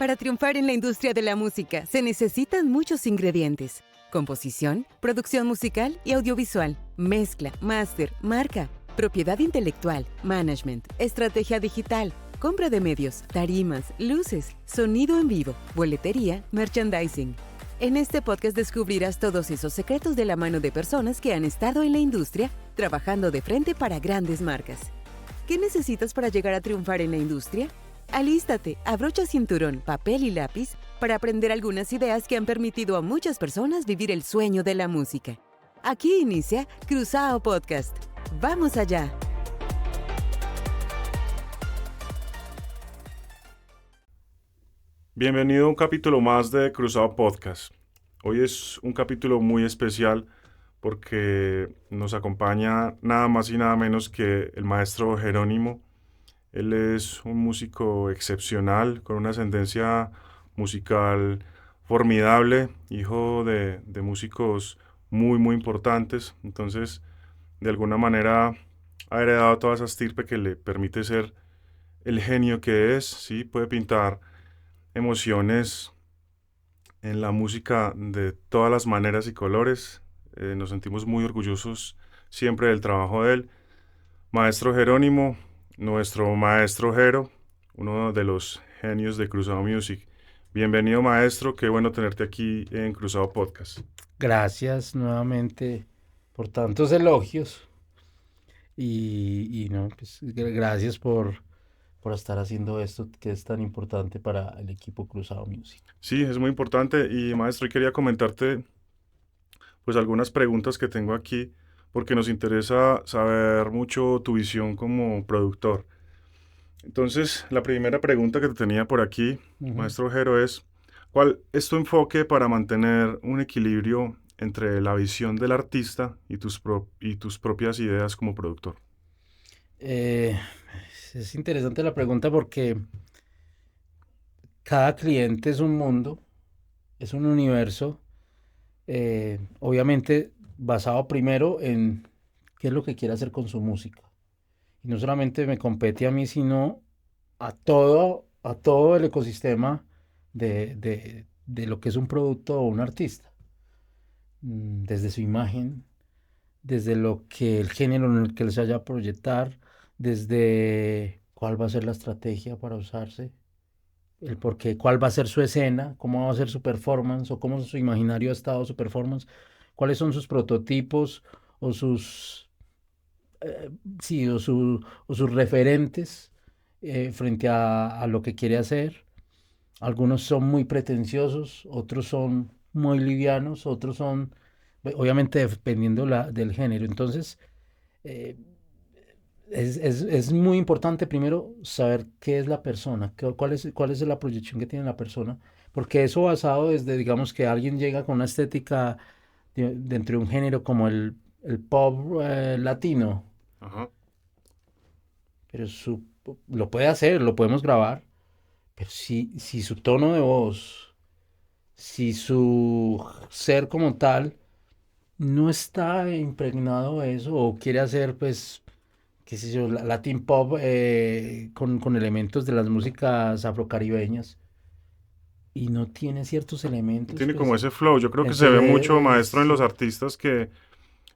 Para triunfar en la industria de la música se necesitan muchos ingredientes: composición, producción musical y audiovisual, mezcla, máster, marca, propiedad intelectual, management, estrategia digital, compra de medios, tarimas, luces, sonido en vivo, boletería, merchandising. En este podcast descubrirás todos esos secretos de la mano de personas que han estado en la industria trabajando de frente para grandes marcas. ¿Qué necesitas para llegar a triunfar en la industria? Alístate, abrocha cinturón, papel y lápiz para aprender algunas ideas que han permitido a muchas personas vivir el sueño de la música. Aquí inicia Cruzado Podcast. ¡Vamos allá! Bienvenido a un capítulo más de Cruzado Podcast. Hoy es un capítulo muy especial porque nos acompaña nada más y nada menos que el maestro Jerónimo. Él es un músico excepcional, con una ascendencia musical formidable, hijo de músicos muy importantes. Entonces, de alguna manera, ha heredado toda esa estirpe que le permite ser el genio que es. ¿Sí? Puede pintar emociones en la música de todas las maneras y colores. Nos sentimos muy orgullosos siempre del trabajo de él. Maestro Jerónimo, nuestro maestro Jero, uno de los genios de Cruzado Music. Bienvenido, maestro, qué bueno tenerte aquí en Cruzado Podcast. Gracias nuevamente por tantos elogios y no, pues, gracias por estar haciendo esto que es tan importante para el equipo Cruzado Music. Sí, es muy importante y maestro, hoy quería comentarte pues algunas preguntas que tengo aquí porque nos interesa saber mucho tu visión como productor. Entonces, la primera pregunta que te tenía por aquí, maestro Jero, es ¿cuál es tu enfoque para mantener un equilibrio entre la visión del artista y tus propias ideas como productor? Es interesante la pregunta porque cada cliente es un mundo, es un universo, obviamente basado primero en qué es lo que quiere hacer con su música. Y no solamente me compete a mí, sino a todo el ecosistema de lo que es un producto o un artista. Desde su imagen, desde lo que el género en el que él se vaya a proyectar, desde cuál va a ser la estrategia para usarse, el por qué, cuál va a ser su escena, cómo va a ser su performance o cómo su imaginario ha estado su performance, cuáles son sus prototipos o sus, sí, o sus referentes frente a lo que quiere hacer. Algunos son muy pretenciosos, otros son muy livianos, otros son, obviamente, dependiendo del género. Entonces, eh, es muy importante primero saber qué es la persona, cuál es la proyección que tiene la persona, porque eso basado desde, digamos, que alguien llega con una estética dentro de un género como el pop latino, Ajá. pero lo puede hacer, lo podemos grabar, pero si su tono de voz, si su ser como tal no está impregnado de eso o quiere hacer, pues, qué sé yo, Latin pop con elementos de las músicas afrocaribeñas y no tiene ciertos elementos, Tiene como pues, ese flow. Yo creo que se ve mucho, maestro, en entonces los artistas que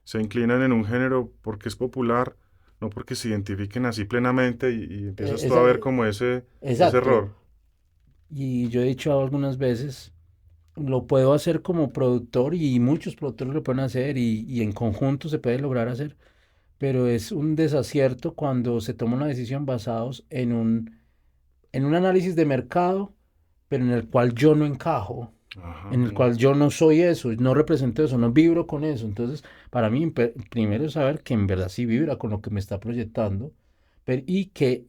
se inclinan en un género porque es popular, no porque se identifiquen así plenamente y empiezas tú a ver como ese exacto. error. Y yo he dicho algunas veces, lo puedo hacer como productor y muchos productores lo pueden hacer y en conjunto se puede lograr hacer, pero es un desacierto cuando se toma una decisión basados en un análisis de mercado, pero en el cual yo no encajo, Ajá. en el cual yo no soy eso, no represento eso, no vibro con eso. Entonces, para mí, primero es saber que en verdad sí vibra con lo que me está proyectando, y que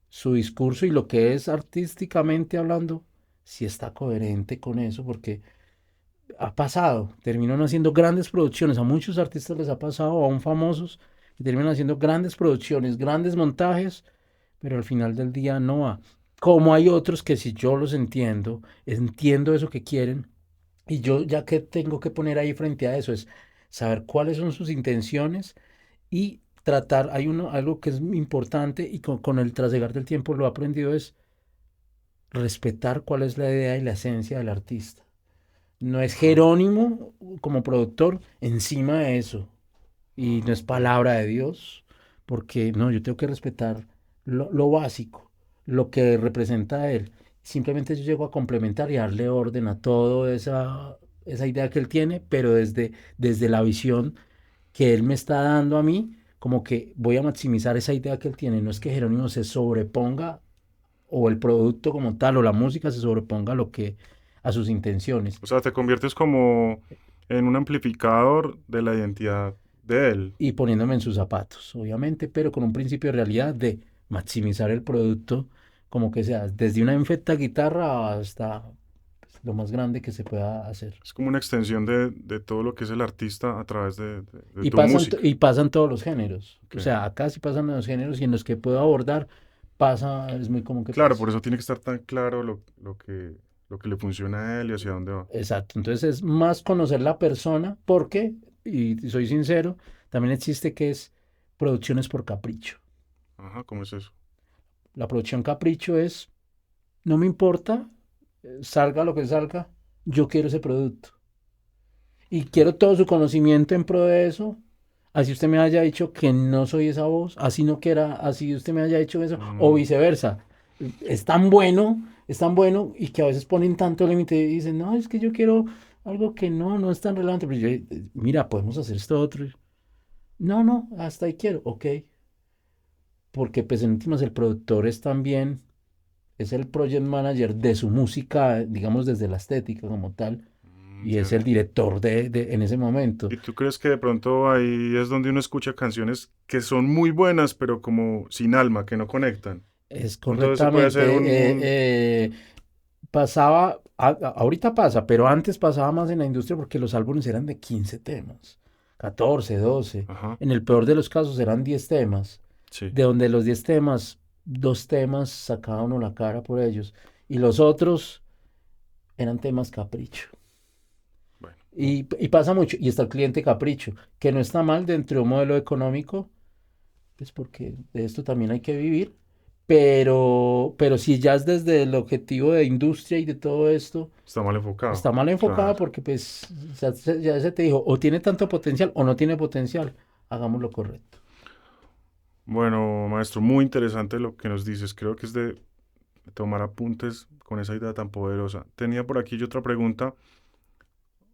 su discurso y lo que es artísticamente hablando, sí está coherente con eso, porque ha pasado, terminan haciendo grandes producciones, a muchos artistas les ha pasado, aún famosos, que terminan haciendo grandes producciones, grandes montajes, pero al final del día no va. Como hay otros que si yo los entiendo eso que quieren, y yo ya que tengo que poner ahí frente a eso es saber cuáles son sus intenciones y tratar, algo que es importante y con el trasegar del tiempo lo he aprendido es respetar cuál es la idea y la esencia del artista. No es Jerónimo como productor encima de eso. Y no es palabra de Dios, porque no, yo tengo que respetar lo básico, lo que representa a él. Simplemente yo llego a complementar y darle orden a toda esa idea que él tiene, pero desde la visión que él me está dando a mí, como que voy a maximizar esa idea que él tiene. No es que Jerónimo se sobreponga o el producto como tal o la música se sobreponga a sus intenciones. O sea, te conviertes como en un amplificador de la identidad de él. Y poniéndome en sus zapatos, obviamente, pero con un principio de realidad de maximizar el producto, como que sea, desde una infecta guitarra hasta pues, lo más grande que se pueda hacer. Es como una extensión de todo lo que es el artista a través de Y tu pasan, música. y pasan todos los géneros. Ok. O sea, acá sí pasan los géneros y en los que puedo abordar, pasa, es muy común que Claro, pase. por eso tiene que estar tan claro lo que le funciona a él y hacia dónde va. Exacto, entonces es más conocer la persona porque, y soy sincero, también existe que es producciones por capricho. Ajá, ¿cómo es eso? La producción capricho es, no me importa, salga lo que salga, yo quiero ese producto. Y quiero todo su conocimiento en pro de eso. Así usted me haya dicho que no soy esa voz, así no quiera, así usted me haya dicho eso, o Mm, viceversa. Es tan bueno y que a veces ponen tanto límite y dicen, no, es que yo quiero algo que no es tan relevante. Pero yo, mira, podemos hacer esto otro. No, no, hasta ahí quiero, ok. Porque pues en últimas el productor es también, es el project manager de su música, digamos desde la estética como tal, y es el entiendo. director en ese momento. ¿Y tú crees que de pronto ahí es donde uno escucha canciones que son muy buenas, pero como sin alma, que no conectan? Es Entonces se puede hacer correctamente. Pasaba, ahorita pasa, pero antes pasaba más en la industria porque los álbumes eran de 15 temas, 14, 12. Ajá, En el peor de los casos eran 10 temas, sí. de donde los 10 temas, 2 temas sacaba uno la cara por ellos, y los otros eran temas capricho. Bueno, Y pasa mucho, y está el cliente capricho, que no está mal dentro de un modelo económico, pues porque de esto también hay que vivir, pero si ya es desde el objetivo de industria y de todo esto, está mal enfocado. está mal enfocada Claro. porque pues ya se te dijo, o tiene tanto potencial o no tiene potencial, hagamos lo correcto. Bueno, maestro, muy interesante lo que nos dices. Creo que es de tomar apuntes con esa idea tan poderosa. Tenía por aquí yo otra pregunta.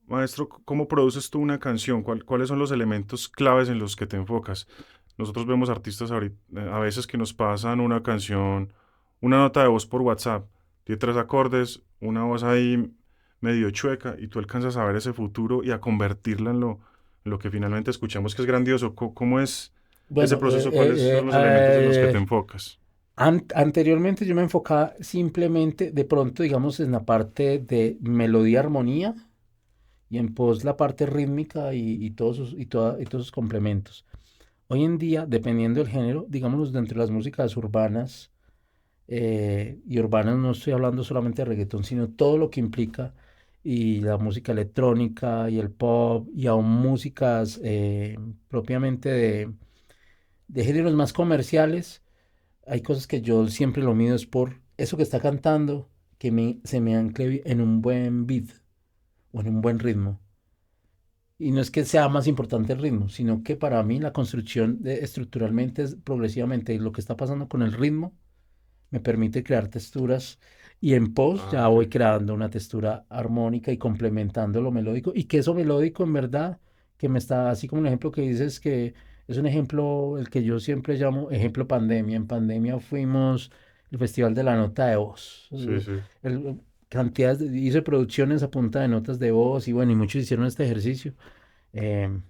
Maestro, ¿cómo produces tú una canción? ¿Cuáles son los elementos claves en los que te enfocas? Nosotros vemos artistas a veces que nos pasan una canción, una nota de voz por WhatsApp, tiene 3 acordes, una voz ahí medio chueca y tú alcanzas a ver ese futuro y a convertirla en lo que finalmente escuchamos, que es grandioso. ¿Cómo es ese Bueno, proceso? ¿Cuáles son los elementos en los que te enfocas? anteriormente yo me enfocaba simplemente de pronto, digamos, en la parte de melodía, armonía y en pos la parte rítmica y todos sus complementos. Hoy en día, dependiendo del género, digamos, dentro de las músicas urbanas, y urbanas no estoy hablando solamente de reggaetón, sino todo lo que implica, y la música electrónica y el pop, y aún músicas propiamente de géneros más comerciales, hay cosas que yo siempre lo mido es por eso que está cantando, que se me ancle en un buen beat o en un buen ritmo. Y no es que sea más importante el ritmo, sino que para mí la construcción estructuralmente es progresivamente, y lo que está pasando con el ritmo me permite crear texturas y en post Ah, ya ok. voy creando una textura armónica y complementando lo melódico y que eso melódico en verdad que me está, así como un ejemplo que dices que es un ejemplo el que yo siempre llamo ejemplo pandemia. En pandemia fuimos el Festival de la Nota de Voz. Sí, sí. Cantidades hice producciones a punta de notas de voz y bueno, y muchos hicieron este ejercicio. em,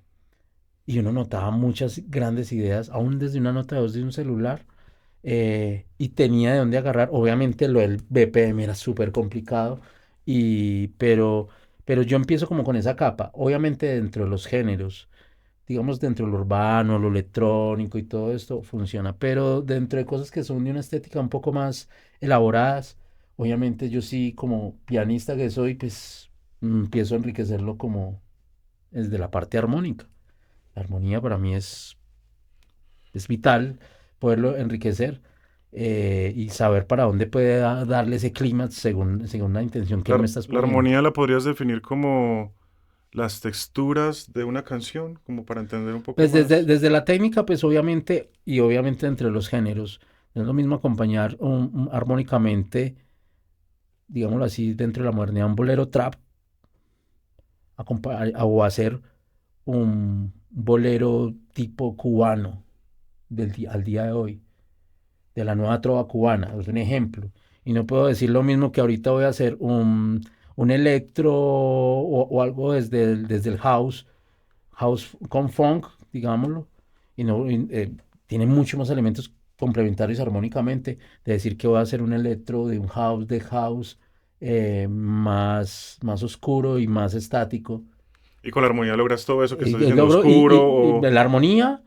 y uno notaba muchas grandes ideas, aún desde una nota de voz de un celular, y tenía de dónde agarrar. Obviamente lo del BPM era súper complicado, pero yo empiezo como con esa capa, obviamente dentro de los géneros, digamos dentro de lo urbano, lo electrónico y todo esto funciona, pero dentro de cosas que son de una estética un poco más elaboradas, obviamente yo sí como pianista que soy, pues empiezo a enriquecerlo como desde la parte armónica. La armonía para mí es vital poderlo enriquecer. y saber para dónde puede darle ese clímax según la intención que La, él me está la exponiendo. armonía la podrías definir como las texturas de una canción, como para entender un poco Pues más. desde la técnica, pues obviamente, y obviamente entre los géneros, no es lo mismo acompañar armónicamente, digámoslo así, dentro de la modernidad, un bolero trap, o hacer un bolero tipo cubano al día de hoy, de la nueva trova cubana, es un ejemplo. Y no puedo decir lo mismo que ahorita voy a hacer un electro o algo desde el house con funk, digámoslo, y no tiene muchos más elementos complementarios armónicamente, de decir que voy a hacer un electro de house más oscuro y más estático. Y con la armonía logras todo eso que estás Y diciendo, logro, oscuro y o... la armonía,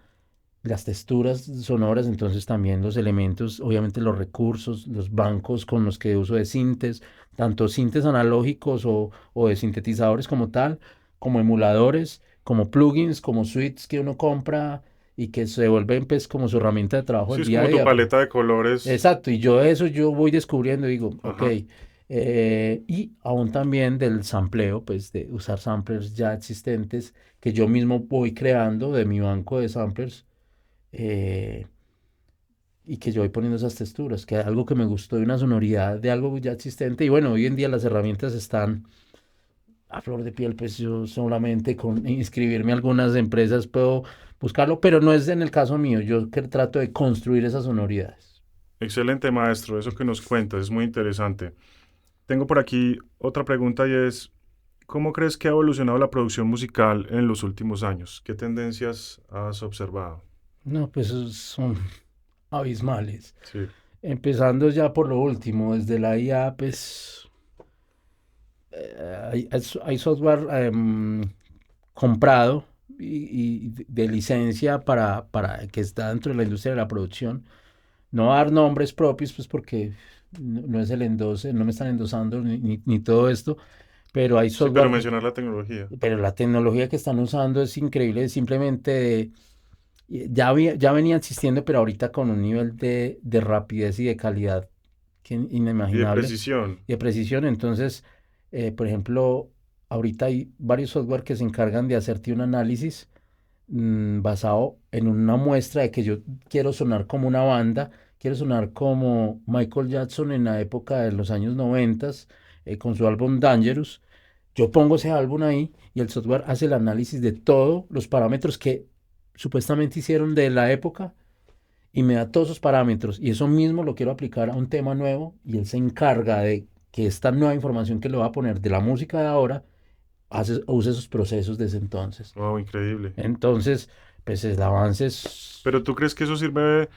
las texturas sonoras, entonces también los elementos, obviamente los recursos, los bancos con los que uso de sintes, tanto sintes analógicos o de sintetizadores como tal, como emuladores, como plugins, como suites que uno compra y que se vuelven pues como su herramienta de trabajo Sí, del es día a como tu día. paleta de colores. Exacto, y yo voy descubriendo, digo, ok, Ajá. y aún también del sampleo, pues de usar samplers ya existentes que yo mismo voy creando de mi banco de samplers, eh, y que yo voy poniendo esas texturas, que es algo que me gustó de una sonoridad de algo ya existente. Y bueno, hoy en día las herramientas están a flor de piel, pues yo solamente con inscribirme a algunas empresas puedo buscarlo, pero no es en el caso mío, yo que trato de construir esas sonoridades. Excelente, maestro. Eso que nos cuentas es muy interesante. Tengo por aquí otra pregunta y es, ¿cómo crees que ha evolucionado la producción musical en los últimos años? ¿Qué tendencias has observado? No, pues son abismales. Sí. Empezando ya por lo último, desde la IA, pues hay software comprado y de licencia para que está dentro de la industria de la producción. No dar nombres propios, pues porque no es el endose, no me están endosando ni todo esto, pero hay Sí, pero software, mencionar la tecnología. pero la tecnología que están usando es increíble, simplemente ya venía existiendo, pero ahorita con un nivel de rapidez y de calidad Y de inimaginable precisión. y de precisión. Entonces, por ejemplo, ahorita hay varios software que se encargan de hacerte un análisis basado en una muestra de que yo quiero sonar como una banda, quiero sonar como Michael Jackson en la época de los años 90, con su álbum Dangerous. Yo pongo ese álbum ahí y el software hace el análisis de todos los parámetros que supuestamente hicieron de la época y me da todos esos parámetros y eso mismo lo quiero aplicar a un tema nuevo y él se encarga de que esta nueva información que le va a poner de la música de ahora use esos procesos desde entonces. Wow, increíble. Entonces, pues el avance es... Pero ¿tú crees que eso sirve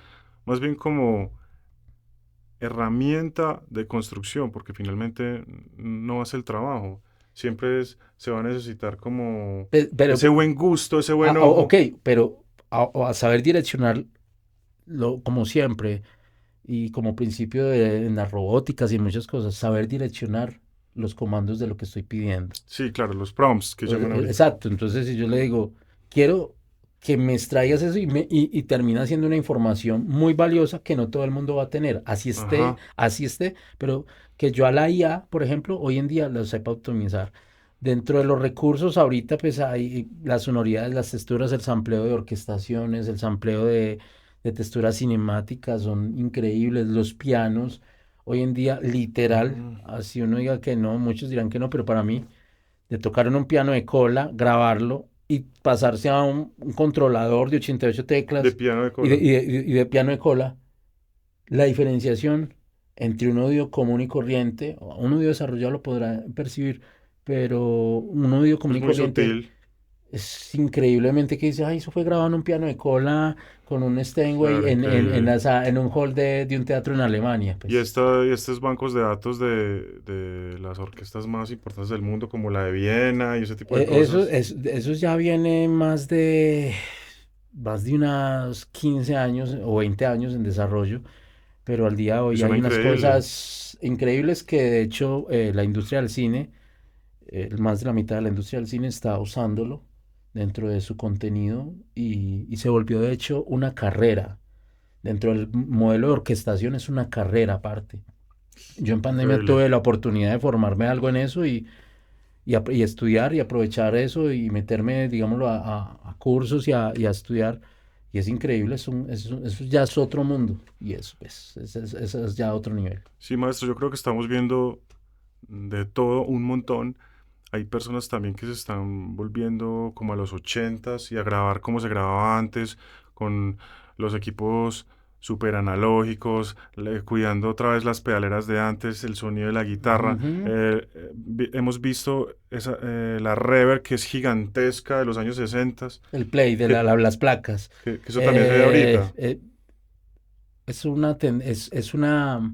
más bien como herramienta de construcción? Porque finalmente no hace el trabajo. Se va a necesitar como Pero, ese buen gusto, ese buen ok, ojo. pero a saber direccionar, como siempre, y como principio en las robóticas y muchas cosas, saber direccionar los comandos de lo que estoy pidiendo. Sí, claro, los prompts que llaman ahorita. Exacto, entonces si yo le digo, quiero que me extraigas eso y termina siendo una información muy valiosa que no todo el mundo va a tener, Ajá. así esté, pero que yo a la IA, por ejemplo, hoy en día lo sepa optimizar. Dentro de los recursos, ahorita pues hay las sonoridades, las texturas, el sampleo de orquestaciones, el sampleo de texturas cinemáticas son increíbles, los pianos, hoy en día literal, Mm. así uno diga que no, muchos dirán que no, pero para mí de tocar en un piano de cola, grabarlo y pasarse a un controlador de 88 De teclas piano de y de, cola. y de- y de piano de cola, la diferenciación entre un audio común y corriente, o un audio desarrollado lo podrá percibir, pero un audio común Es y muy corriente sutil. es increíblemente que dice, ay, eso fue grabado en un piano de cola con un Steinway Claro, increíble. en un hall de un teatro en Alemania, pues. Y estos bancos de datos de las orquestas más importantes del mundo, como la de Viena y ese tipo de cosas. Eso ya viene más de unos 15 años o 20 años en desarrollo, pero al día de Y hoy suena hay unas increíble. cosas increíbles que de hecho la industria del cine, más de la mitad de la industria del cine está usándolo dentro de su contenido y se volvió de hecho una carrera dentro del modelo de orquestación es una carrera aparte. Yo en pandemia Increíble. tuve la oportunidad de formarme algo en eso y estudiar y aprovechar eso y meterme, digámoslo, a cursos y a estudiar. Y es increíble, eso ya es otro mundo y eso es ya otro nivel. Sí, maestro, yo creo que estamos viendo de todo un montón. Hay personas también que se están volviendo como a los ochentas y a grabar como se grababa antes, con los equipos súper analógicos, cuidando otra vez las pedaleras de antes, el sonido de la guitarra. Ujú. Hemos visto la reverb que es gigantesca de los años 60, El play de que, las placas. que eso también es de Eh, ahorita. eh, es una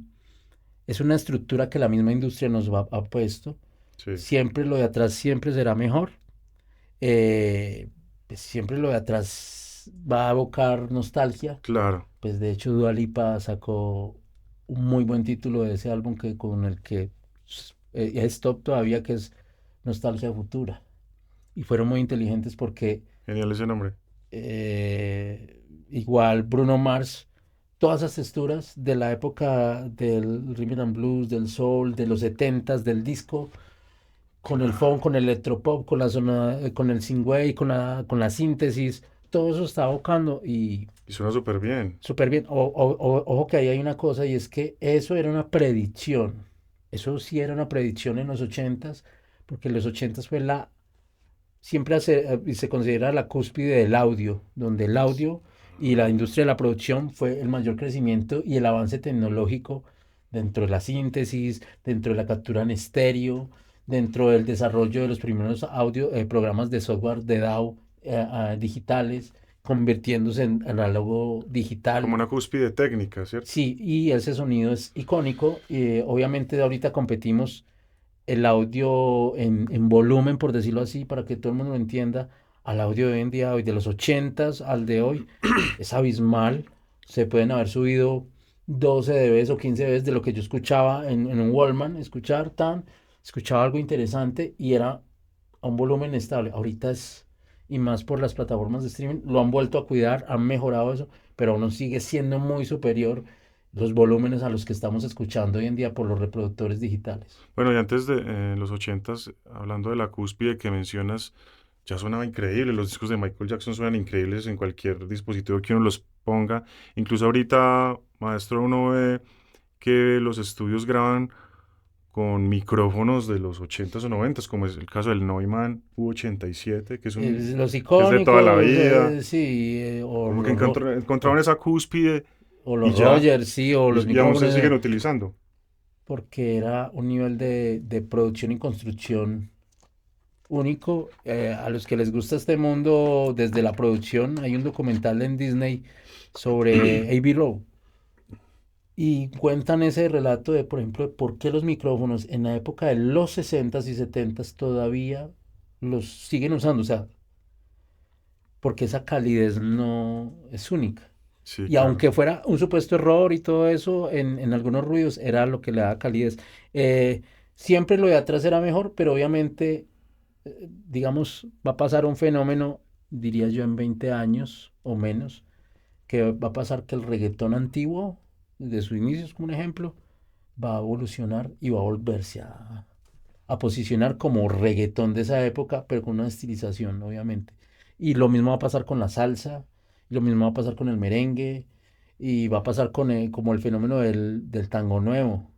estructura que la misma industria ha puesto. Sí, Siempre lo de atrás siempre será mejor. Pues siempre lo de atrás va a evocar nostalgia. claro. Pues de hecho Dua Lipa sacó un muy buen título de ese álbum con el que es top todavía, que es Nostalgia Futura. Y fueron muy inteligentes porque Genial ese nombre. igual Bruno Mars, todas esas texturas de la época del rhythm and blues, del soul, de los setentas, del disco, con el funk, con el electropop, con la zona, con el synthwave, con la síntesis, todo eso está evocando y Y suena súper bien. súper bien. Ojo que ahí hay una cosa y es que eso era una predicción. Eso sí era una predicción en los ochentas, porque en los ochentas fue siempre se considera la cúspide del audio, donde el audio y la industria de la producción fue el mayor crecimiento y el avance tecnológico dentro de la síntesis, dentro de la captura en estéreo, dentro del desarrollo de los primeros programas de software de DAW digitales, convirtiéndose en análogo Como digital. una cúspide técnica, ¿cierto? Sí, y ese sonido es icónico. Obviamente ahorita competimos el audio en volumen, por decirlo así, para que todo el mundo lo entienda, al audio de hoy en día, hoy de los ochentas al de hoy, es abismal. Se pueden haber subido 12 dBs o 15 dBs de lo que yo escuchaba en un Wallman, escuchaba algo interesante y era a un volumen estable. Ahorita y más por las plataformas de streaming, lo han vuelto a cuidar, han mejorado eso, pero aún sigue siendo muy superior los volúmenes a los que estamos escuchando hoy en día por los reproductores digitales. Bueno, y antes de los ochentas, hablando de la cúspide que mencionas, ya sonaba increíble. Los discos de Michael Jackson suenan increíbles en cualquier dispositivo que uno los ponga. Incluso ahorita, maestro, uno ve que los estudios graban con micrófonos de los ochentas o noventas, como es el caso del Neumann U87, Los que es de toda la icónicos, vida. sí, Como que encontraron o, esa cúspide o y los ya, Rogers, sí, o los y aún se micrófonos, siguen utilizando. porque era un nivel de producción y construcción único. A los que les gusta este mundo desde la producción, hay un documental en Disney sobre Abbey Road y cuentan ese relato de, por ejemplo, de por qué los micrófonos en la época de los 60s y 70s todavía los siguen usando, o sea, porque esa calidez no es única. Sí, Y claro. aunque fuera un supuesto error y todo eso, en algunos ruidos era lo que le daba calidez. Siempre lo de atrás era mejor, pero obviamente, digamos, va a pasar un fenómeno, diría yo, en 20 años o menos, que va a pasar que el reggaetón antiguo, de sus inicios como un ejemplo, va a evolucionar y va a volverse a posicionar como reggaetón de esa época, pero con una estilización, obviamente. Y lo mismo va a pasar con la salsa, y lo mismo va a pasar con el merengue, y va a pasar como el fenómeno del tango nuevo,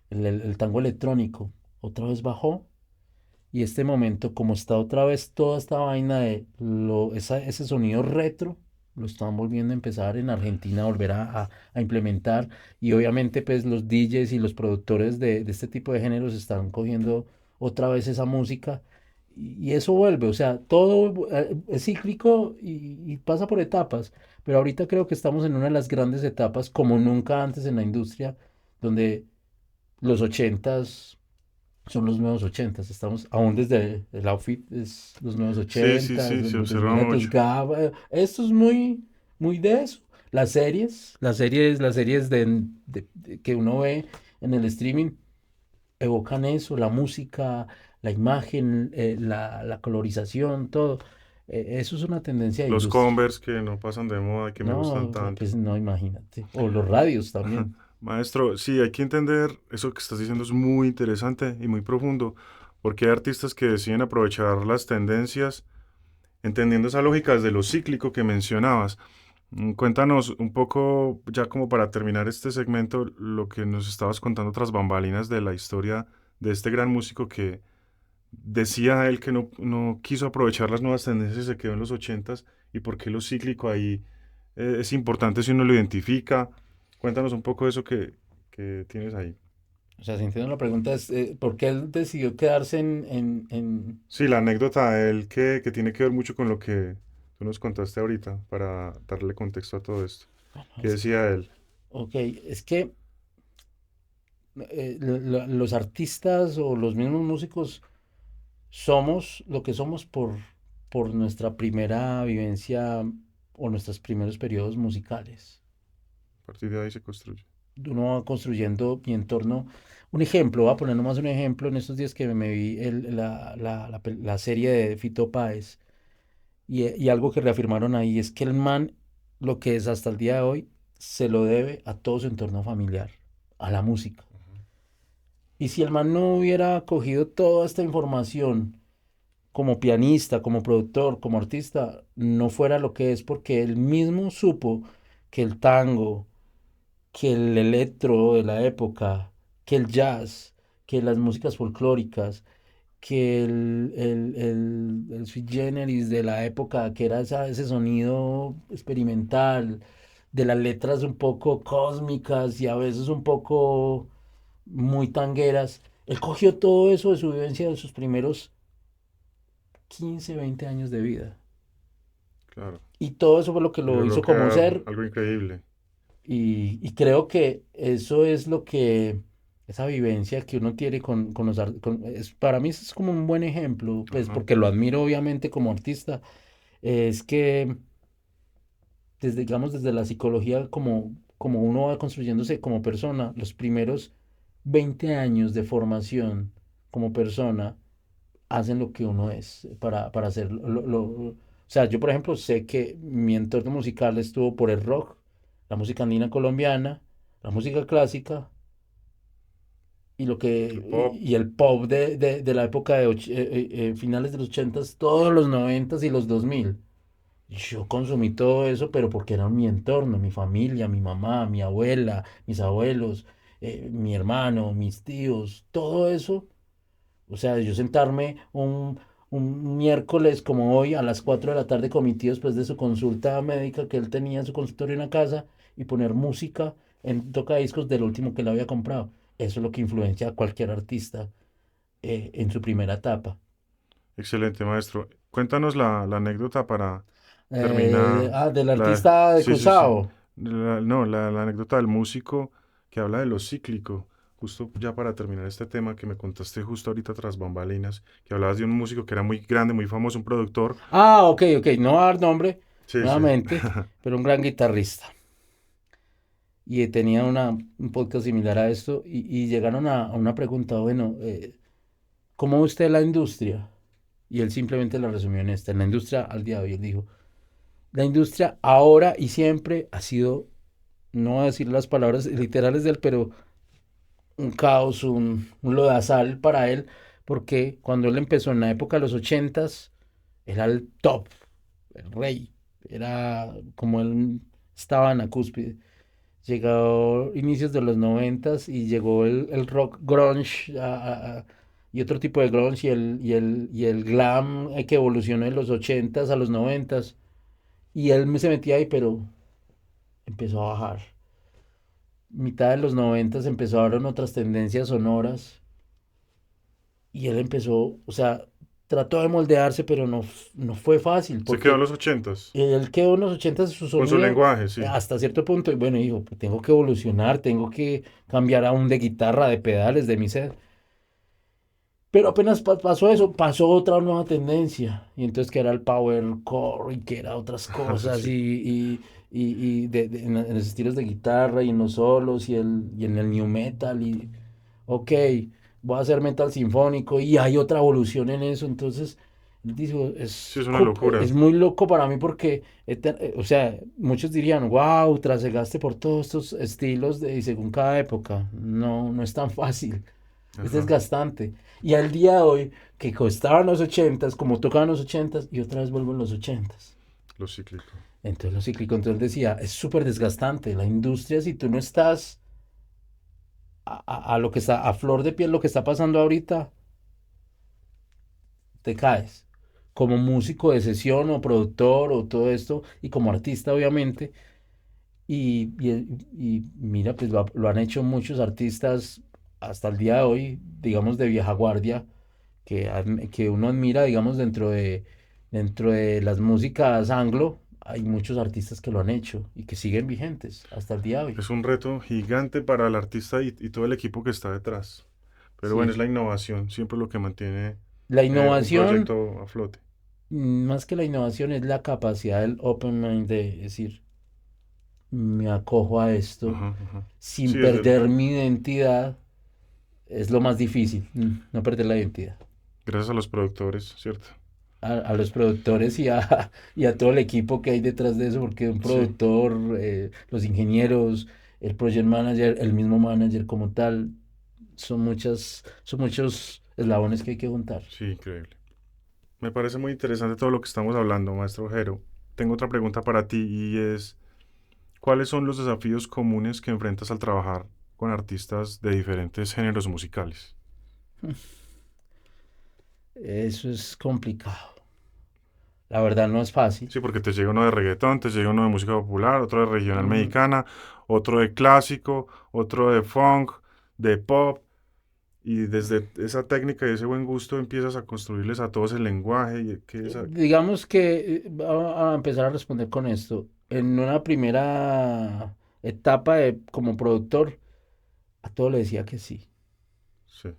el tango electrónico. Otra vez bajó, y este momento, como está otra vez toda esta vaina ese sonido retro, lo están volviendo a empezar en Argentina a volver a implementar. Y obviamente, pues los DJs y los productores de este tipo de géneros están cogiendo otra vez esa música. Y eso vuelve, o sea, todo es cíclico y pasa por etapas. Pero ahorita creo que estamos en una de las grandes etapas, como nunca antes en la industria, donde los ochentas son los nuevos ochentas. Estamos aún desde el outfit es los nuevos Sí, sí, ochentas, sí, se observa mira tus mucho. gafas. Esto es muy, muy de eso. Las series que uno ve en el streaming evocan eso, la música, la imagen, la colorización, todo. Eso es una tendencia de Los industria. Converse que no pasan de moda y que me gustan No, tanto. pues no, imagínate. O los radios también. Maestro, sí, hay que entender, eso que estás diciendo es muy interesante y muy profundo, porque hay artistas que deciden aprovechar las tendencias, entendiendo esa lógica desde lo cíclico que mencionabas. Cuéntanos un poco, ya como para terminar este segmento, lo que nos estabas contando tras bambalinas de la historia de este gran músico que decía él que no quiso aprovechar las nuevas tendencias y se quedó en los ochentas, y por qué lo cíclico ahí es importante si uno lo identifica. Cuéntanos un poco de eso que tienes ahí. O sea, si entiendo la pregunta es, ¿por qué él decidió quedarse en... Sí, la anécdota de él que tiene que ver mucho con lo que tú nos contaste ahorita, para darle contexto a todo esto. Bueno, ¿Qué decía él? ok, es que los artistas o los mismos músicos somos lo que somos por nuestra primera vivencia o nuestros primeros periodos musicales. A partir de ahí se construye. Uno va construyendo mi entorno. Un ejemplo, voy a poner nomás un ejemplo en estos días que me vi la serie de Fito Páez y algo que reafirmaron ahí es que el man, lo que es hasta el día de hoy, se lo debe a todo su entorno familiar, a la música. Y si el man no hubiera cogido toda esta información como pianista, como productor, como artista, no fuera lo que es porque él mismo supo que el tango, que el electro de la época, que el jazz, que las músicas folclóricas, que el sui generis de la época, que era ese sonido experimental, de las letras un poco cósmicas y a veces un poco muy tangueras, él cogió todo eso de su vivencia de sus primeros 15 20 años de vida. Claro. Y todo eso fue lo que Y lo logró hizo como crear ser. algo increíble. Y creo que eso es lo que, esa vivencia que uno tiene con para mí eso es como un buen ejemplo, pues Ajá. porque lo admiro obviamente como artista, es que desde, digamos, desde la psicología, como uno va construyéndose como persona, los primeros 20 años de formación como persona hacen lo que uno es para hacer o sea, yo por ejemplo sé que mi entorno musical estuvo por el rock, la música andina colombiana, la música clásica y lo El que pop. y el pop de la época de finales de los ochentas, todos los noventas y los 2000. Yo consumí todo eso, pero porque era mi entorno, mi familia, mi mamá, mi abuela, mis abuelos, mi hermano, mis tíos, todo eso. O sea, yo sentarme un miércoles como hoy a las 4 de la tarde con mi tío después de su consulta médica que él tenía en su consultorio en la casa y poner música en tocadiscos del último que le había comprado. Eso es lo que influencia a cualquier artista en su primera etapa. Excelente, maestro. Cuéntanos la anécdota para terminar. Del artista de Sí, sí, sí. Cruzado. No, la anécdota del músico que habla de lo cíclico. Justo ya para terminar este tema que me contaste justo ahorita tras bambalinas, que hablabas de un músico que era muy grande, muy famoso, un productor. Ah, ok, ok, no va a dar nombre Sí, sí. nuevamente, pero un gran guitarrista. Y tenía un podcast similar a esto y llegaron a una pregunta, bueno, ¿cómo ve usted la industria? Y él simplemente la resumió en esta, en la industria al día de hoy, él dijo, la industria ahora y siempre ha sido, no voy a decir las palabras literales de él, pero un caos, un lodazal para él, porque cuando él empezó en la época de los ochentas, era el top, el rey, era como él estaba en la cúspide. Llegó inicios de los noventas y llegó el rock grunge y otro tipo de grunge y el glam que evolucionó en los ochentas a los noventas. Y él se metía ahí, pero empezó a bajar. Mitad de los noventas empezaron otras tendencias sonoras y él empezó, o sea, trató de moldearse, pero no fue fácil Se quedó en porque los ochentas, él quedó en los ochentas su con su sonido lenguaje, sí. hasta cierto punto y bueno, dijo, pues tengo que evolucionar, tengo que cambiar aún de guitarra, de pedales, de mi set. Pero apenas pasó eso, pasó otra nueva tendencia y entonces que era el power core y que era otras cosas Sí. en los estilos de guitarra y en los solos y en el new metal y ok, voy a hacer metal sinfónico y hay otra evolución en eso, entonces El disco Sí, es una locura. es muy loco para mí porque, o sea, muchos dirían, wow, trasegaste por todos estos estilos y según cada época. No, no es tan fácil, es Ajá, desgastante. Y al día de hoy, que costaba en los ochentas, como tocaba en los ochentas, y otra vez vuelvo en los ochentas. lo cíclico. Entonces lo cíclico, entonces decía, es súper desgastante. La industria, si tú no estás a lo que está, a flor de piel, lo que está pasando ahorita, te caes. Como músico de sesión o productor o todo esto, y como artista, obviamente. Y mira, pues lo han hecho muchos artistas hasta el día de hoy, digamos, de vieja guardia, que uno admira, digamos, dentro de las músicas anglo. Hay muchos artistas que lo han hecho y que siguen vigentes hasta el día de hoy. Es un reto gigante para el artista y todo el equipo que está detrás. Pero bueno, es Sí. la innovación, siempre lo que mantiene La un innovación, proyecto a flote. más que la innovación, es la capacidad del open mind de decir, me acojo a esto Ajá, ajá. sin Sí, desde perder mi identidad. Es lo más difícil, no perder la identidad. gracias a los productores, ¿cierto? A los productores y a todo el equipo que hay detrás de eso, porque un Sí, productor, los ingenieros, el project manager, el mismo manager como tal, son muchos eslabones que hay que juntar. sí, increíble. Me parece muy interesante todo lo que estamos hablando, maestro Jero. Tengo otra pregunta para ti y es, ¿cuáles son los desafíos comunes que enfrentas al trabajar con artistas de diferentes géneros musicales? Eso es complicado. La verdad no es fácil. Sí, porque te llega uno de reggaetón, te llega uno de música popular, otro de regional Mm, mexicana, otro de clásico, otro de funk, de pop, y desde esa técnica y ese buen gusto empiezas a construirles a todos el lenguaje y que Digamos que vamos a empezar a responder con esto. En una primera etapa como productor, a todo le decía que sí. sí,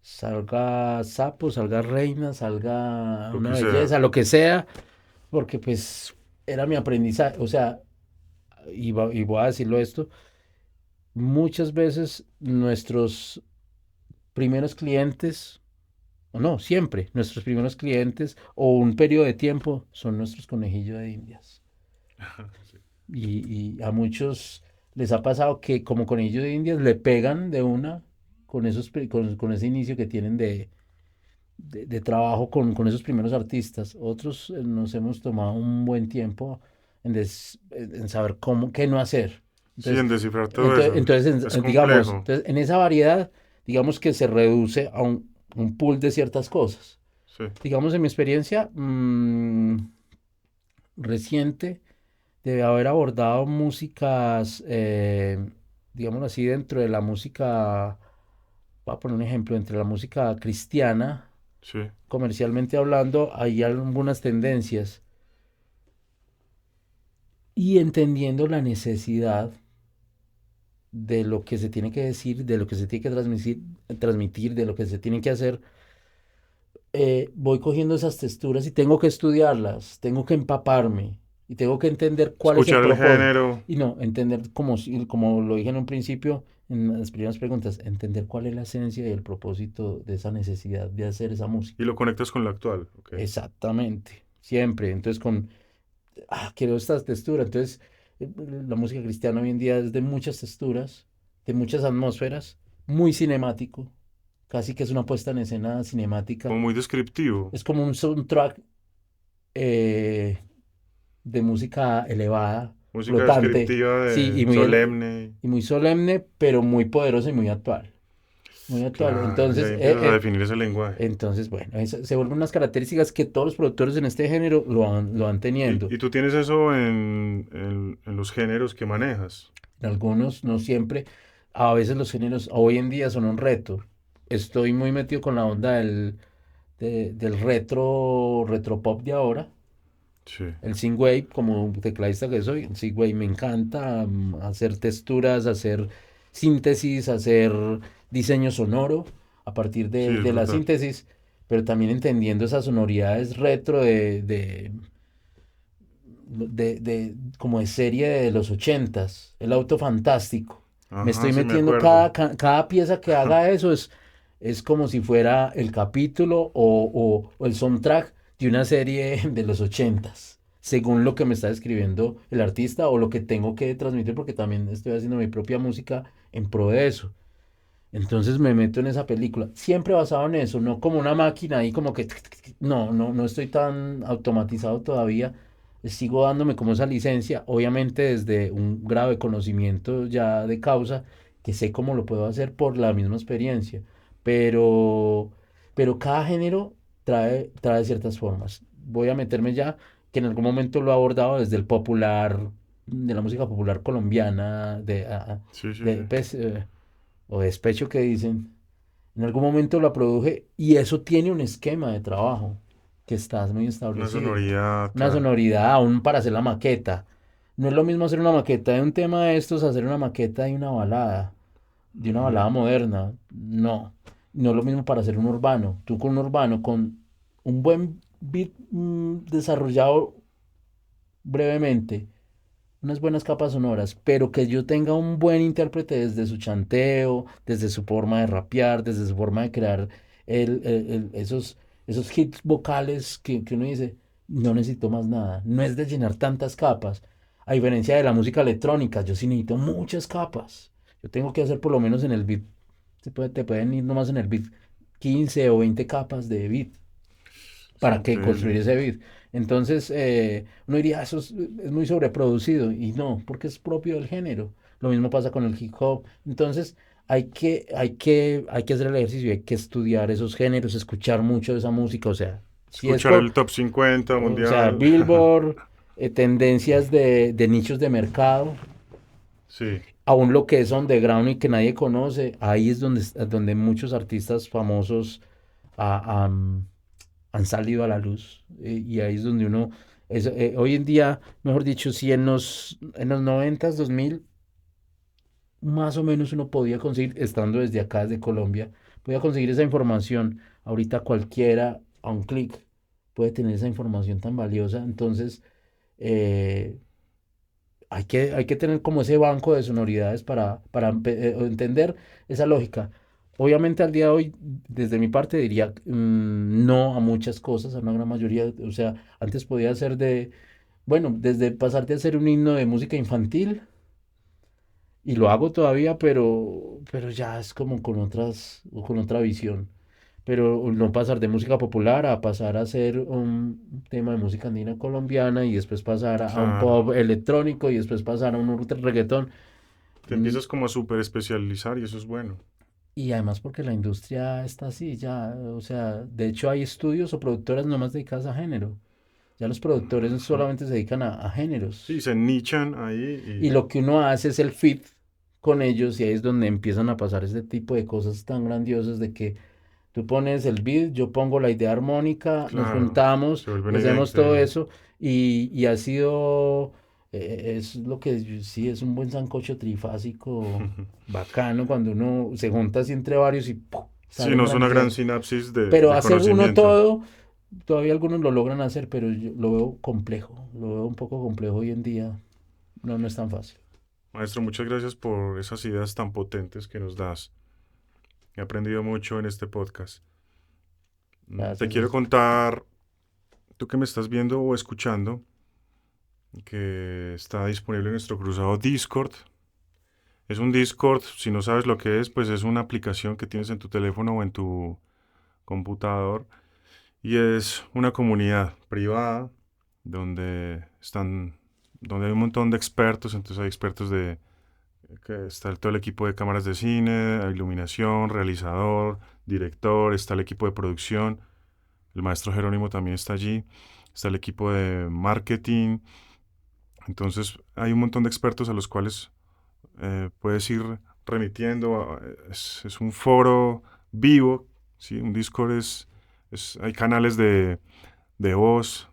Salga sapo, salga reina, salga lo una que sea. belleza, lo que sea, porque pues era mi aprendizaje. O sea, y voy a decirlo esto, muchas veces nuestros primeros clientes, o no, siempre, nuestros primeros clientes o un periodo de tiempo son nuestros conejillos de indias. Sí, Y a muchos les ha pasado que como conejillos de indias le pegan de una con con ese inicio que tienen de trabajo con esos primeros artistas. Otros nos hemos tomado un buen tiempo en saber cómo, qué no hacer. sí, Entonces, en descifrar todo eso. Es digamos, complejo. entonces, en esa variedad, digamos que se reduce a un pool de ciertas cosas. Sí, Digamos, en mi experiencia reciente, debe haber abordado músicas, digámoslo así, dentro de la música, voy a poner un ejemplo, entre la música cristiana, sí. comercialmente hablando, hay algunas tendencias y entendiendo la necesidad de lo que se tiene que decir, de lo que se tiene que transmitir, de lo que se tiene que hacer, voy cogiendo esas texturas y tengo que estudiarlas, tengo que empaparme y tengo que entender cuál es el Escuchar el propósito. género. Y no, entender, como lo dije en un principio, en las primeras preguntas, entender cuál es la esencia y el propósito de esa necesidad de hacer esa Y música. lo conectas con lo actual. Ok. Exactamente, siempre. Entonces, quiero esta textura. Entonces, la música cristiana hoy en día es de muchas texturas, de muchas atmósferas, muy cinemático, casi que es una puesta en escena cinemática. Como muy descriptivo. Es como un soundtrack eh, de música elevada, Música flotante, descriptiva sí, de solemne. y muy solemne, pero muy poderosa y muy actual. Muy actual. Claro, y ahí empiezas a definir ese lenguaje. Entonces, bueno, se vuelven unas características que todos los productores en este género lo van teniendo. Y tú tienes eso en los géneros que manejas. En algunos, no siempre. A veces los géneros hoy en día son un reto. Estoy muy metido con la onda del retro pop de ahora. Sí, El synthwave, como tecladista que soy, el synthwave me encanta hacer texturas, hacer síntesis, hacer diseño sonoro a partir sí, es de la brutal. síntesis, pero también entendiendo esas sonoridades retro como de serie de los ochentas, el auto fantástico. Me Ajá, estoy sí me metiendo acuerdo. cada pieza que haga eso es como si fuera el capítulo o el soundtrack de una serie de los 80s, según lo que me está describiendo el artista o lo que tengo que transmitir, porque también estoy haciendo mi propia música en pro de eso. Entonces me meto en esa película, siempre basado en eso, no como una máquina ahí como que no estoy tan automatizado todavía, sigo dándome como esa licencia, obviamente desde un grado de conocimiento ya de causa, que sé cómo lo puedo hacer por la misma experiencia, pero, pero cada género trae ciertas formas. Voy a meterme ya, que en algún momento lo he abordado desde el popular, de la música popular colombiana, Sí, sí, de sí. pues, o despecho que dicen. En algún momento la produje y eso tiene un esquema de trabajo que está muy Una establecido. sonoridad, Una claro. sonoridad aún para hacer la maqueta. No es lo mismo hacer una maqueta de un tema de estos, hacer una maqueta de una Ujú. balada moderna. No, no es lo mismo para hacer un urbano. Tú con un urbano, con un buen beat desarrollado brevemente, unas buenas capas sonoras, pero que yo tenga un buen intérprete desde su chanteo, desde su forma de rapear, desde su forma de crear esos hits vocales que uno dice, no necesito más nada, no es de llenar tantas capas. A diferencia de la música electrónica, yo sí necesito muchas capas. Yo tengo que hacer por lo menos en el beat, te pueden ir nomás en el beat 15 o 20 capas de beat Es para que construir increíble. ese beat. Entonces, uno diría, eso es muy sobreproducido, y no, porque es propio del género. Lo mismo pasa con el hip hop. Entonces, hay que hacer el ejercicio, hay que estudiar esos géneros, escuchar mucho de esa música, o sea, si es Escuchar por, el top 50 o sea, mundial. Billboard, tendencias de nichos de mercado, Sí, aún lo que es underground y que nadie conoce, ahí es donde muchos artistas famosos ah, han, han salido a la luz. Y ahí es donde uno, hoy en día, mejor dicho, si en los 90s, 2000, más o menos uno podía conseguir, estando desde acá, desde Colombia, podía conseguir esa información. Ahorita cualquiera, a un clic, puede tener esa información tan valiosa. Entonces, eh, hay que tener como ese banco de sonoridades para entender esa lógica. Obviamente al día de hoy, desde mi parte, diría no a muchas cosas, a una gran mayoría. O sea, antes podía ser bueno, desde pasarte a hacer un himno de música infantil, y lo hago todavía, pero ya es como con otra visión. Pero no pasar de música popular a pasar a hacer un tema de música andina colombiana y después pasar a un claro. pop electrónico y después pasar a un reggaetón. Te Mm, empiezas como a súper especializar y eso es bueno. Y además porque la industria está así ya, o sea, de hecho hay estudios o productoras nomás dedicadas a género. Ya los productores Ujú. solamente se dedican a Sí, géneros. se nichan ahí Y y... lo que uno hace es el fit con ellos y ahí es donde empiezan a pasar este tipo de cosas tan grandiosas de que tú pones el beat, yo pongo la idea armónica, nos Claro, juntamos se vuelve y una idea hacemos todo increíble. eso y ha sido, es lo que sí es un buen sancocho trifásico bacano cuando uno se junta así entre varios y ¡pum! Sí, Salen no es una grandes gran ideas. sinapsis Pero de hacer uno conocimiento. todo, todavía algunos lo logran hacer, pero yo lo veo complejo, lo veo un poco complejo hoy en día, no es tan fácil. Maestro, muchas gracias por esas ideas tan potentes que nos das. He aprendido mucho en este podcast. Te Gracias. quiero contar, tú que me estás viendo o escuchando, que está disponible en nuestro cruzado Discord. Es un Discord, si no sabes lo que es, pues es una aplicación que tienes en tu teléfono o en tu computador y es una comunidad privada donde donde hay un montón de expertos, entonces hay expertos que está todo el equipo de cámaras de cine, iluminación, realizador, director, está el equipo de producción, el maestro Jerónimo también está allí, está el equipo de marketing, entonces hay un montón de expertos a los cuales puedes ir remitiendo, es un foro vivo, ¿sí? Un Discord hay canales de voz,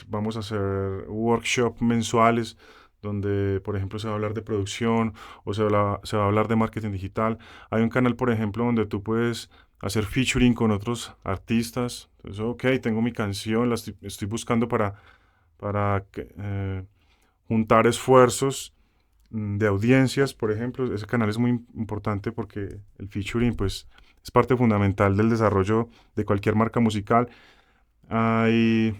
vamos a hacer workshops mensuales donde, por ejemplo, se va a hablar de producción o se va a hablar de marketing digital. Hay un canal, por ejemplo, donde tú puedes hacer featuring con otros artistas. Entonces, ok, tengo mi canción, estoy buscando para juntar esfuerzos de audiencias, por ejemplo. Ese canal es muy importante porque el featuring pues, es parte fundamental del desarrollo de cualquier marca musical. Hay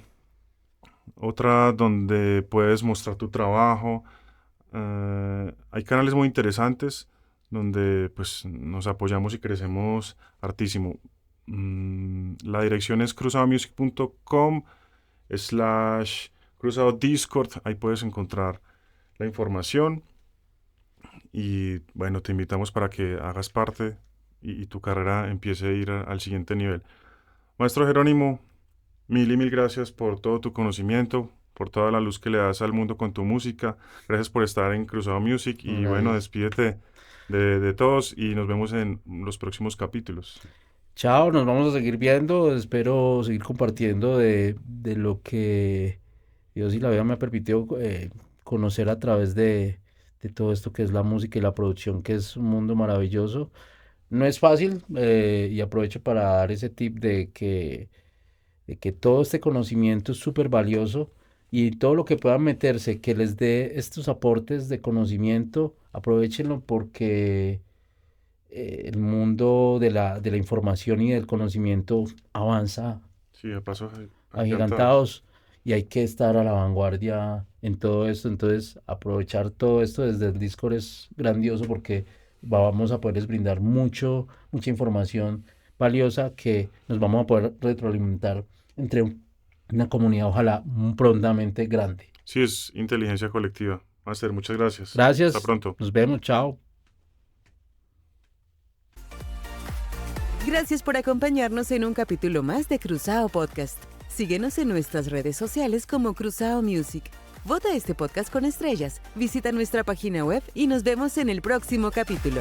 otra donde puedes mostrar tu trabajo. Hay canales muy interesantes donde pues, nos apoyamos y crecemos hartísimo. La dirección es cruzadomusic.com/cruzado Discord. Ahí puedes encontrar la información. Y bueno, te invitamos para que hagas parte y tu carrera empiece a ir al siguiente nivel. Maestro Jerónimo, mil y mil gracias por todo tu conocimiento, por toda la luz que le das al mundo con tu música. Gracias por estar en Cruzado Music y bueno, despídete de todos y nos vemos en los próximos capítulos. Chao, nos vamos a seguir viendo, espero seguir compartiendo de lo que Dios y la vida me ha permitido conocer a través de todo esto que es la música y la producción, que es un mundo maravilloso. No es fácil y aprovecho para dar ese tip de que todo este conocimiento es súper valioso y todo lo que puedan meterse que les dé estos aportes de conocimiento, aprovéchenlo porque el mundo de la información y del conocimiento avanza Sí, a paso agigantados y hay que estar a la vanguardia en todo esto. Entonces, aprovechar todo esto desde el Discord es grandioso porque vamos a poderles brindar mucha información valiosa que nos vamos a poder retroalimentar entre una comunidad, ojalá prontamente grande. Sí, es inteligencia colectiva. Máster, muchas gracias. Gracias. Hasta pronto. Nos vemos. Chao. Gracias por acompañarnos en un capítulo más de Cruzado Podcast. Síguenos en nuestras redes sociales como Cruzado Music. Vota este podcast con estrellas, visita nuestra página web y nos vemos en el próximo capítulo.